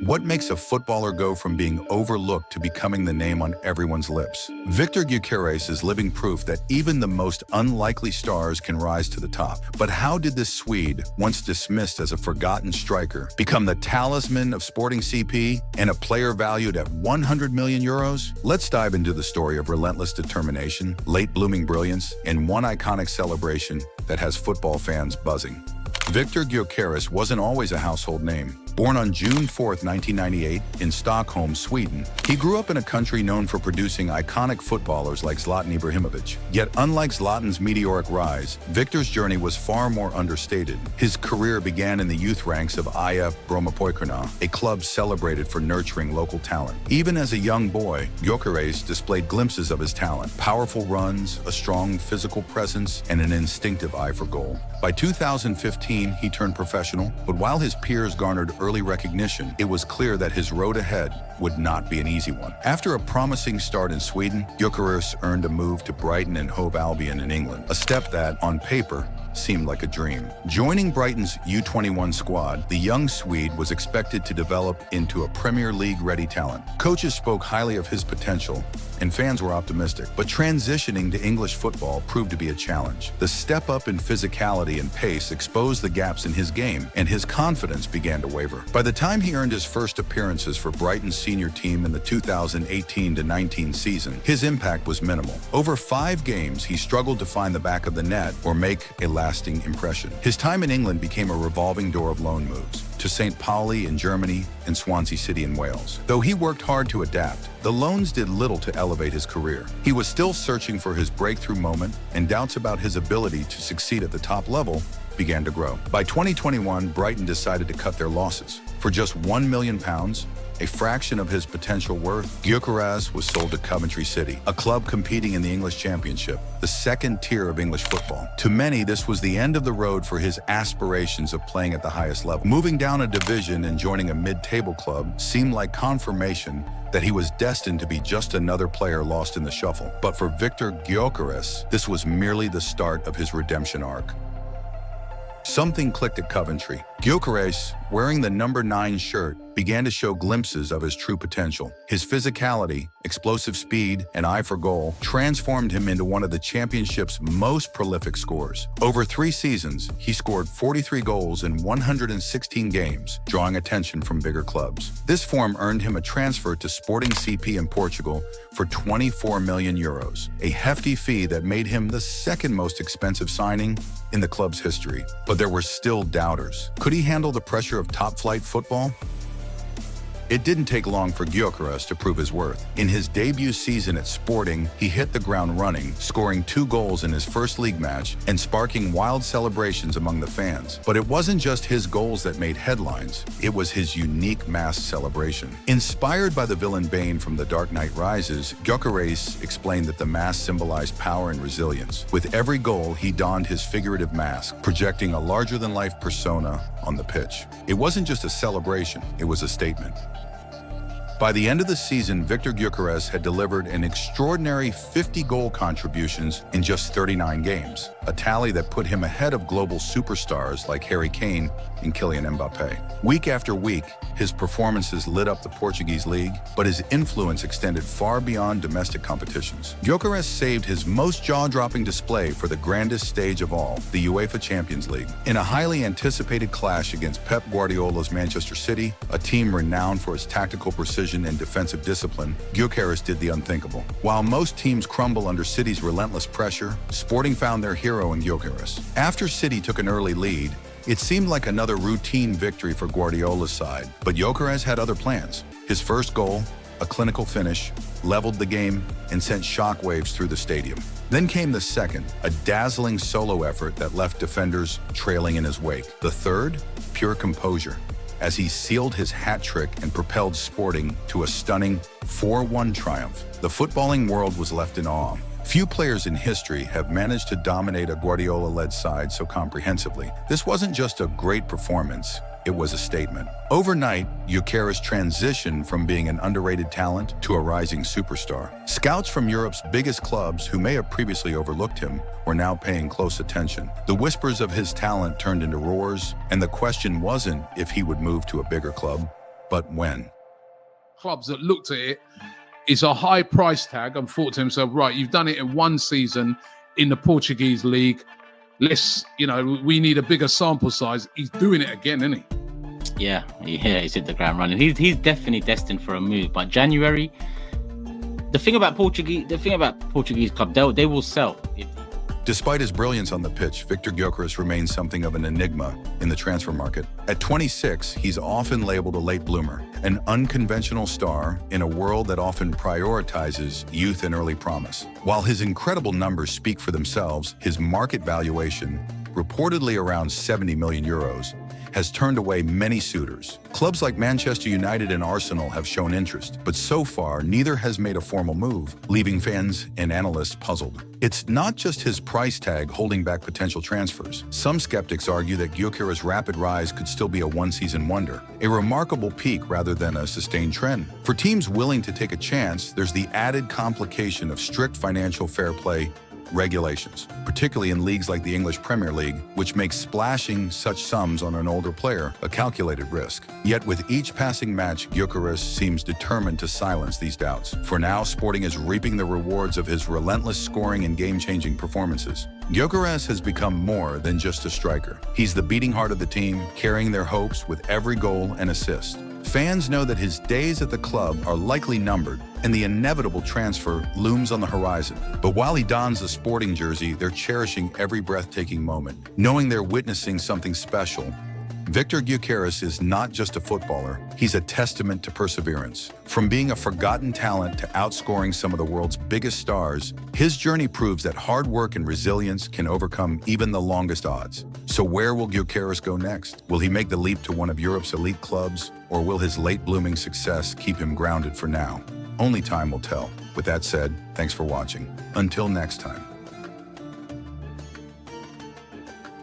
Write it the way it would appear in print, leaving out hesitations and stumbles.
What makes a footballer go from being overlooked to becoming the name on everyone's lips? Victor Gyökeres is living proof that even the most unlikely stars can rise to the top. But how did this Swede, once dismissed as a forgotten striker, become the talisman of Sporting CP and a player valued at 100 million euros? Let's dive into the story of relentless determination, late-blooming brilliance, and one iconic celebration that has football fans buzzing. Victor Gyökeres wasn't always a household name. Born on June 4, 1998, in Stockholm, Sweden, he grew up in a country known for producing iconic footballers like Zlatan Ibrahimovic. Yet, unlike Zlatan's meteoric rise, Victor's journey was far more understated. His career began in the youth ranks of IF Brommapojkarna, a club celebrated for nurturing local talent. Even as a young boy, Gyökeres displayed glimpses of his talent: powerful runs, a strong physical presence, and an instinctive eye for goal. By 2015, he turned professional, but while his peers garnered early recognition, it was clear that his road ahead would not be an easy one. After a promising start in Sweden, Gyökeres earned a move to Brighton and Hove Albion in England, a step that, on paper, seemed like a dream. Joining Brighton's U21 squad, the young Swede was expected to develop into a Premier League-ready talent. Coaches spoke highly of his potential, and fans were optimistic. But transitioning to English football proved to be a challenge. The step up in physicality and pace exposed the gaps in his game, and his confidence began to waver. By the time he earned his first appearances for Brighton's senior team in the 2018-19 season, his impact was minimal. Over 5 games, he struggled to find the back of the net or make a lasting impression. His time in England became a revolving door of loan moves to St. Pauli in Germany and Swansea City in Wales. Though he worked hard to adapt, the loans did little to elevate his career. He was still searching for his breakthrough moment, and doubts about his ability to succeed at the top level began to grow. By 2021, Brighton decided to cut their losses. For just £1 million, a fraction of his potential worth, Gyökeres was sold to Coventry City, a club competing in the English Championship, the second tier of English football. To many, this was the end of the road for his aspirations of playing at the highest level. Moving down a division and joining a mid-table club seemed like confirmation that he was destined to be just another player lost in the shuffle. But for Victor Gyökeres, this was merely the start of his redemption arc. Something clicked at Coventry. Gyökeres, wearing the number 9 shirt, began to show glimpses of his true potential. His physicality, explosive speed, and eye for goal transformed him into one of the championship's most prolific scorers. Over 3 seasons, he scored 43 goals in 116 games, drawing attention from bigger clubs. This form earned him a transfer to Sporting CP in Portugal for 24 million euros, a hefty fee that made him the second most expensive signing in the club's history. But there were still doubters. Could he handle the pressure of top-flight football? It didn't take long for Gyökeres to prove his worth. In his debut season at Sporting, he hit the ground running, scoring 2 goals in his first league match and sparking wild celebrations among the fans. But it wasn't just his goals that made headlines, it was his unique masked celebration. Inspired by the villain Bane from The Dark Knight Rises, Gyökeres explained that the mask symbolized power and resilience. With every goal, he donned his figurative mask, projecting a larger-than-life persona on the pitch. It wasn't just a celebration, it was a statement. By the end of the season, Victor Gyökeres had delivered an extraordinary 50 goal contributions in just 39 games, a tally that put him ahead of global superstars like Harry Kane and Kylian Mbappé. Week after week, his performances lit up the Portuguese league, but his influence extended far beyond domestic competitions. Gyökeres saved his most jaw-dropping display for the grandest stage of all, the UEFA Champions League. In a highly anticipated clash against Pep Guardiola's Manchester City, a team renowned for its tactical precision and defensive discipline, Gyökeres did the unthinkable. While most teams crumble under City's relentless pressure, Sporting found their hero in Gyökeres. After City took an early lead, it seemed like another routine victory for Guardiola's side, but Gyökeres had other plans. His first goal, a clinical finish, leveled the game and sent shockwaves through the stadium. Then came the second, a dazzling solo effort that left defenders trailing in his wake. The third, pure composure, as he sealed his hat trick and propelled Sporting to a stunning 4-1 triumph. The footballing world was left in awe. Few players in history have managed to dominate a Guardiola-led side so comprehensively. This wasn't just a great performance, it was a statement. Overnight, Gyökeres transitioned from being an underrated talent to a rising superstar. Scouts from Europe's biggest clubs, who may have previously overlooked him, were now paying close attention. The whispers of his talent turned into roars, and the question wasn't if he would move to a bigger club, But when? Clubs that looked at it is a high price tag and thought to himself, right, you've done it in one season in the Portuguese league. We need a bigger sample size. He's doing it again, isn't he? Yeah, he's hit the ground running. He's definitely destined for a move. But January, the thing about Portuguese club, they will sell. Despite his brilliance on the pitch, Victor Gyökeres remains something of an enigma in the transfer market. At 26, he's often labeled a late bloomer, an unconventional star in a world that often prioritizes youth and early promise. While his incredible numbers speak for themselves, his market valuation, reportedly around 70 million euros, has turned away many suitors. Clubs like Manchester United and Arsenal have shown interest, but so far neither has made a formal move, leaving fans and analysts puzzled. It's not just his price tag holding back potential transfers. Some skeptics argue that Gyökeres' rapid rise could still be a one-season wonder, a remarkable peak rather than a sustained trend. For teams willing to take a chance, there's the added complication of strict financial fair play regulations, particularly in leagues like the English Premier League, which makes splashing such sums on an older player a calculated risk. Yet with each passing match, Gyökeres seems determined to silence these doubts. For now, Sporting is reaping the rewards of his relentless scoring and game-changing performances. Gyökeres has become more than just a striker. He's the beating heart of the team, carrying their hopes with every goal and assist. Fans know that his days at the club are likely numbered, and the inevitable transfer looms on the horizon. But while he dons the Sporting jersey, they're cherishing every breathtaking moment, knowing they're witnessing something special. Victor Gyökeres is not just a footballer, he's a testament to perseverance. From being a forgotten talent to outscoring some of the world's biggest stars, his journey proves that hard work and resilience can overcome even the longest odds. So where will Gyökeres go next? Will he make the leap to one of Europe's elite clubs, or will his late-blooming success keep him grounded for now? Only time will tell. With that said, thanks for watching. Until next time.